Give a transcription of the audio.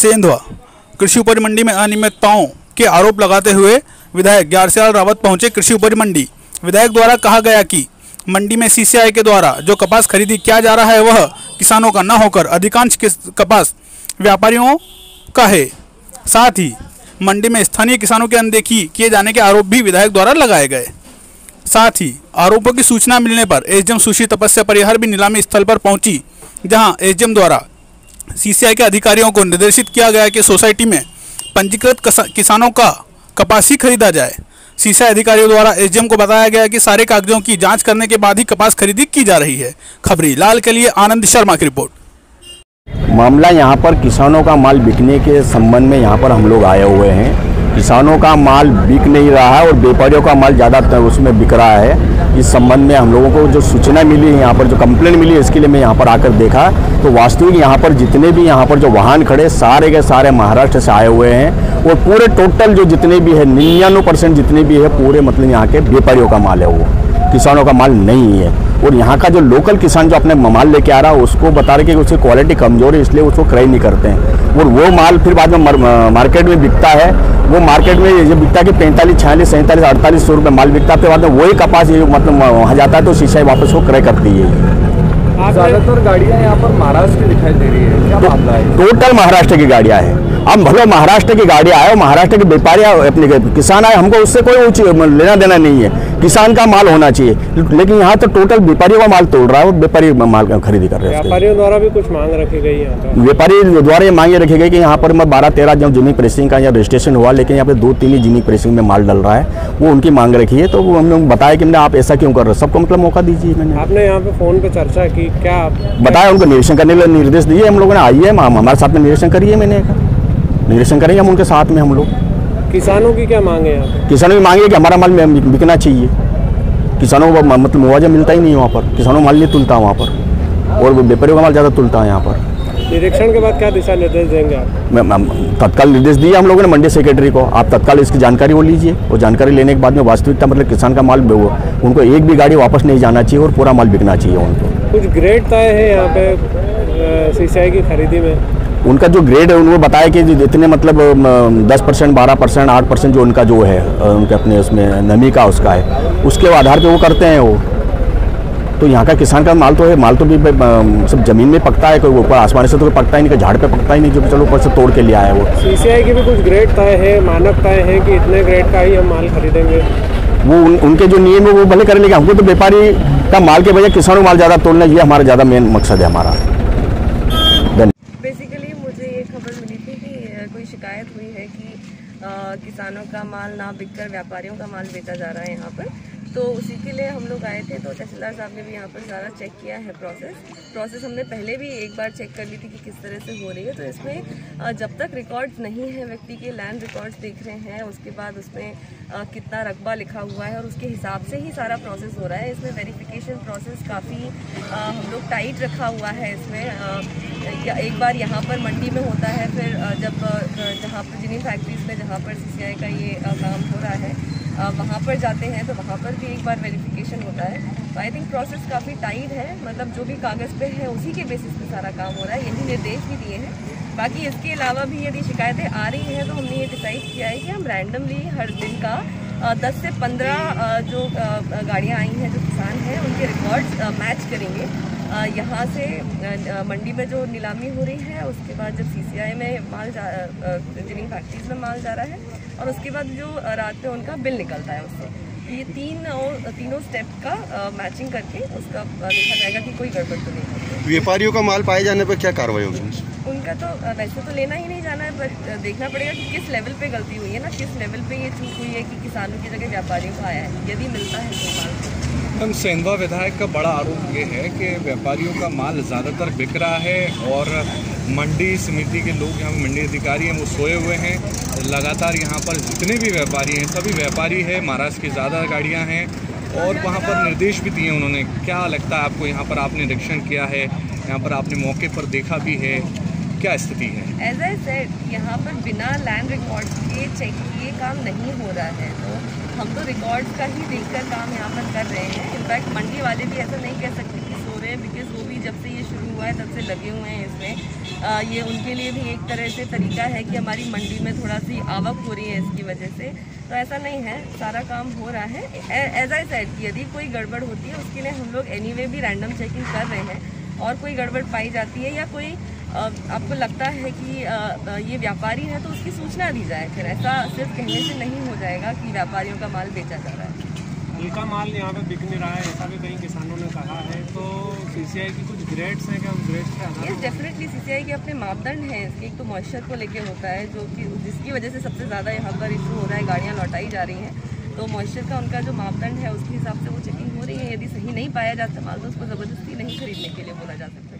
सेंधवा कृषि उपज मंडी में अनियमितताओं के आरोप लगाते हुए विधायक ग्यारसियाल रावत पहुंचे कृषि उपज मंडी। विधायक द्वारा कहा गया कि मंडी में सीसीआई के द्वारा जो कपास खरीदी किया जा रहा है वह किसानों का न होकर अधिकांश कपास व्यापारियों का है। साथ ही मंडी में स्थानीय किसानों की अनदेखी किए जाने के आरोप भी विधायक द्वारा लगाए गए। साथ ही आरोपों की सूचना मिलने पर एसडीएम सुश्री तपस्या परिहार भी नीलामी स्थल पर पहुंची, जहां एसडीएम द्वारा सीसीआई के अधिकारियों को निर्देशित किया गया कि सोसाइटी में पंजीकृत किसानों का कपास ही खरीदा जाए। सीसीआई अधिकारियों द्वारा एसडीएम को बताया गया कि सारे कागजों की जांच करने के बाद ही कपास खरीदी की जा रही है। खबरी लाल के लिए आनंद शर्मा की रिपोर्ट। मामला यहाँ पर किसानों का माल बिकने के संबंध में यहाँ पर हम लोग आए हुए हैं। किसानों का माल बिक नहीं रहा है और व्यापारियों का माल ज़्यादातर उसमें बिक रहा है। इस संबंध में हम लोगों को जो सूचना मिली है, यहाँ पर जो कंप्लेंट मिली है, इसके लिए मैं यहाँ पर आकर देखा तो वास्तविक यहाँ पर जितने भी यहाँ पर जो वाहन खड़े सारे के सारे महाराष्ट्र से आए हुए हैं और पूरे टोटल जो जितने भी है 99% जितने भी है पूरे मतलब यहाँ के व्यापारियों का माल है, वो किसानों का माल नहीं है। और यहाँ का जो लोकल किसान जो अपने माल लेके आ रहा है उसको बता रहे कि उसकी क्वालिटी कमजोर है, इसलिए उसको क्रय नहीं करते हैं और वो माल फिर बाद में मार्केट में बिकता है। वो मार्केट में ये बिकता है कि 45, 46, 47, 4800 रुपये माल बिकता है। फिर बाद में वही कपास ये मतलब वहाँ जाता है तो सीसीआई वापस वो क्रय करती है। ज़्यादातर गाड़ियाँ यहाँ पर महाराष्ट्र की दिखाई दे रही है, क्या मामला है? टोटल महाराष्ट्र की गाड़ियाँ हैं। अब भले महाराष्ट्र की गाड़ियाँ आए, महाराष्ट्र के व्यापारी अपने किसान आए, हमको उससे कोई लेना देना नहीं है। किसान का माल होना चाहिए, लेकिन यहाँ तो टोटल व्यापारियों का माल तोड़ रहा है, व्यापारी माल खरीदी कर रहे हैं। व्यापारियों द्वारा भी कुछ मांग रखी गई है। व्यापारी द्वारा ये मांगे रखी गई कि यहाँ पर 12-13 जो जिनिंग प्रेसिंग का यहाँ रजिस्ट्रेशन हुआ, लेकिन यहाँ पे 2-3 ही जिनिंग प्रेसिंग में माल डल रहा है, वो उनकी मांग रखी है। तो वो हम लोग बताया कि आप ऐसा क्यों कर रहे हो, सबको मतलब मौका दीजिए। मैंने आपने यहाँ पे फोन पे चर्चा की, क्या बताया, उनको निरीक्षण करने के लिए निर्देश दिए हम लोगों ने। आइए हमारे साथ में निरीक्षण करिए, मैंने निरीक्षण करेंगे हम उनके साथ में। हम लोग किसानों की क्या मांग है? यहाँ किसानों की मांग है कि हमारा माल बिकना चाहिए। किसानों को मतलब मुआवजा मिलता ही नहीं वहाँ पर, किसानों को माल नहीं तुलता वहाँ पर और व्यापारियों का माल ज़्यादा तुलता है यहाँ पर। निरीक्षण के बाद क्या दिशा निर्देश देंगे आप? तत्काल निर्देश दिए हम लोगों ने मंडी सेक्रेटरी को, आप तत्काल इसकी जानकारी वो लीजिए और जानकारी लेने के बाद में वास्तविकता मतलब किसान का माल उनको एक भी गाड़ी वापस नहीं जाना चाहिए और पूरा माल बिकना चाहिए उनको। कुछ ग्रेड तय है यहाँ पे सीसीआई की खरीदी में? उनका जो ग्रेड है उन्होंने बताया कि जितने मतलब 10%, 12%, 8% जो उनका जो है उनके अपने उसमें नमी का उसका है, उसके आधार पे वो करते हैं वो। तो यहाँ का किसान का माल तो है, माल तो भी सब जमीन में पकता है, कोई ऊपर आसमान से तो पकता ही नहीं, झाड़ पे पकता ही नहीं, जो कि चलो ऊपर से तोड़ के लिया है वो। सीसीआई की भी कुछ ग्रेड तय है, मानक तय है कि इतने ग्रेड का ही हम माल खरीदेंगे? वो उनके जो नियम है वो भले करें, लेकिन हमको तो व्यापारी का माल के बजाय किसानों माल ज़्यादा तोड़ना, ये हमारा ज़्यादा मेन मकसद है हमारा। बेसिकली मुझे ये खबर मिली थी कि कोई शिकायत हुई है कि किसानों का माल ना बिककर व्यापारियों का माल बेचा जा रहा है यहाँ पर। तो उसी के लिए हम लोग आए थे। तो तहसीलदार साहब ने भी यहाँ पर सारा चेक किया है प्रोसेस हमने पहले भी एक बार चेक कर ली थी कि किस तरह से हो रही है। तो इसमें जब तक रिकॉर्ड्स नहीं है, व्यक्ति के लैंड रिकॉर्ड्स देख रहे हैं, उसके बाद उसमें कितना रकबा लिखा हुआ है और उसके हिसाब से ही सारा प्रोसेस हो रहा है। इसमें वेरिफिकेशन प्रोसेस काफ़ी हम लोग टाइट रखा हुआ है। इसमें एक बार यहाँ पर मंडी में होता है, फिर जब जहाँ पर जिनिंग फैक्ट्रीज में जहाँ पर सीसीआई का ये काम हो रहा है वहाँ पर जाते हैं तो वहाँ पर भी एक बार वेरिफिकेशन होता है। तो आई थिंक प्रोसेस काफ़ी टाइट है, मतलब जो भी कागज़ पे है उसी के बेसिस पे सारा काम हो रहा है, यही निर्देश भी दिए हैं। बाकी इसके अलावा भी यदि शिकायतें आ रही हैं तो हमने ये डिसाइड किया है कि हम रैंडमली हर दिन का 10 से 15 जो गाड़ियाँ आई हैं, जो किसान हैं, उनके रिकॉर्ड्स मैच करेंगे। यहाँ से मंडी में जो नीलामी हो रही है, उसके बाद जब सीसीआई में माल जिनिंग फैक्ट्रीज में माल जा रहा है और उसके बाद जो रात में उनका बिल निकलता है उससे, ये तीनों स्टेप का मैचिंग करके उसका देखा जाएगा कि कोई गड़बड़ तो नहीं है। व्यापारियों का माल पाए जाने पर क्या कार्रवाई होगी? उनका तो वैसे तो लेना ही नहीं जाना है, पर देखना पड़ेगा कि किस लेवल पे गलती हुई है ना, किस लेवल पे ये चूक हुई है कि किसानों की जगह व्यापारियों को आया है। यदि मिलता है तो माल। हम सेंधवा विधायक का बड़ा आरोप ये है कि व्यापारियों का माल ज़्यादातर बिक रहा है और मंडी समिति के लोग, यहाँ मंडी अधिकारी हैं, वो सोए हुए हैं। लगातार यहाँ पर जितने भी व्यापारी हैं, सभी व्यापारी है, महाराष्ट्र की ज़्यादा गाड़ियाँ हैं और वहाँ पर निर्देश भी दिए उन्होंने। क्या लगता है आपको, यहाँ पर आपने निरीक्षण किया है, यहाँ पर आपने मौके पर देखा भी है, क्या स्थिति है? एज आई सेड, यहाँ पर बिना लैंड रिकॉर्ड्स के चेक किए काम नहीं हो रहा है। तो हम तो रिकॉर्ड्स का ही देखकर काम यहाँ पर कर रहे हैं। इनफैक्ट मंडी वाले भी ऐसा नहीं कह सकते कि सो रहे हैं, बिकॉज वो भी जब से ये शुरू हुआ लंबाए तब से लगे हुए हैं इसमें। ये उनके लिए भी एक तरह से तरीका है कि हमारी मंडी में थोड़ा सी आवक हो रही है इसकी वजह से। तो ऐसा नहीं है, सारा काम हो रहा है। एज आई सेड कि यदि कोई गड़बड़ होती है उसके लिए हम लोग एनीवे भी रैंडम चेकिंग कर रहे हैं, और कोई गड़बड़ पाई जाती है या कोई आपको लगता है कि ये व्यापारी है तो उसकी सूचना दी जाए। फिर ऐसा सिर्फ कहने से नहीं हो जाएगा कि व्यापारियों का माल बेचा जा रहा है। हल्का माल यहाँ पे बिक नहीं रहा है, ऐसा भी कई किसानों ने कहा है। तो सीसीआई की कुछ ग्रेड्स हैं क्या? उस ग्रेड्स पे आना? यस, डेफिनेटली सीसीआई के अपने मापदंड हैं इसके। एक तो मॉइस्चर को लेके होता है, जो कि जिसकी वजह से सबसे ज़्यादा यहाँ पर इशू हो रहा है, गाड़ियाँ लौटाई जा रही हैं। तो मॉइस्चर का उनका जो मापदंड है उसके हिसाब से वो चेकिंग हो रही है। यदि सही नहीं पाया जाता माल तो उसको ज़बरदस्ती नहीं खरीदने के लिए बोला जा सकता है।